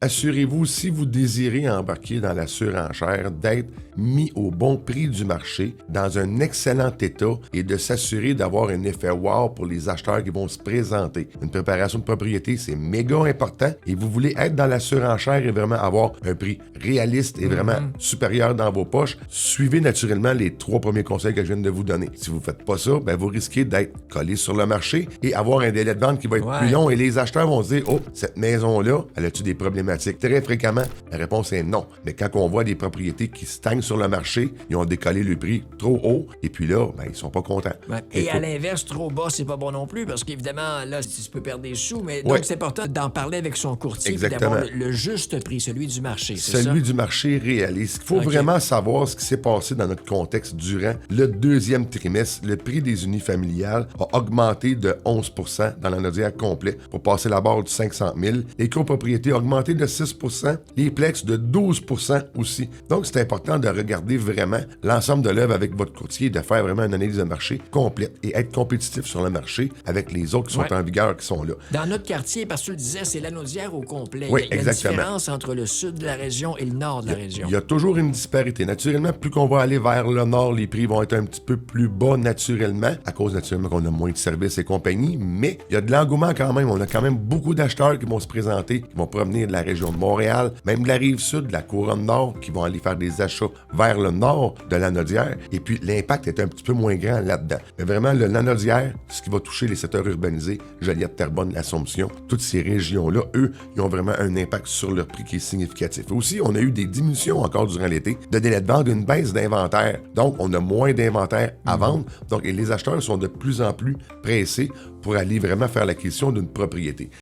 Assurez-vous, si vous désirez embarquer dans la surenchère, d'être mis au bon prix du marché, dans un excellent état et de s'assurer d'avoir un effet wow pour les acheteurs qui vont se présenter. Une préparation de propriété, c'est méga important et vous voulez être dans la surenchère et vraiment avoir un prix réaliste et vraiment supérieur dans vos poches. Suivez naturellement les 3 premiers conseils que je viens de vous donner. Si vous ne faites pas ça, vous risquez d'être collé sur le marché et avoir un délai de vente qui va être plus long et les acheteurs vont se dire « Oh, cette maison-là, elle a-tu des problématiques? » Très fréquemment, la réponse est non. Mais quand on voit des propriétés qui stagnent sur le marché, ils ont décollé le prix trop haut et puis là, ils sont pas contents. Ouais. Et à l'inverse, trop bas, c'est pas bon non plus parce qu'évidemment, là, tu peux perdre des sous. Mais donc, c'est important d'en parler avec son courtier et d'avoir le juste prix, celui du marché, c'est ça? Celui du marché réaliste. Il faut vraiment savoir ce qui s'est passé dans notre contexte durant le 2e trimestre. Le prix des unifamiliales a augmenté de 11 % dans la Nodière complet pour passer la barre du 500 000. Les copropriétés ont augmenté de 6 %, les plex de 12 % aussi. Donc, c'est important de regarder vraiment l'ensemble de l'œuvre avec votre courtier et de faire vraiment une analyse de marché complète et être compétitif sur le marché avec les autres qui sont en vigueur, qui sont là. Dans notre quartier, parce que tu le disais, c'est la Naudière au complet. Oui, il y a exactement. une différence entre le sud de la région et le nord de la région. Il y a toujours une disparité. Naturellement, plus qu'on va aller vers le nord, les prix vont être un petit peu plus bas naturellement, à cause naturellement qu'on a moins de services et compagnie, mais il y a de l'engouement quand même. On a quand même beaucoup d'acheteurs qui vont se présenter, qui vont provenir de la région de Montréal, même de la Rive-Sud, de la Couronne Nord, qui vont aller faire des achats vers le nord de la Nodière. Et puis, l'impact est un petit peu moins grand là-dedans. Mais vraiment, la Nodière, ce qui va toucher les secteurs urbanisés, Joliette, Terrebonne, l'Assomption, toutes ces régions-là, eux, ils ont vraiment un impact sur leur prix qui est significatif. Aussi, on a eu des diminutions encore durant l'été de délai de vente, une baisse d'inventaire. Donc, on a moins d'inventaire à vendre. Donc, et les acheteurs sont de plus en plus pressés pour aller vraiment faire l'acquisition d'une propriété.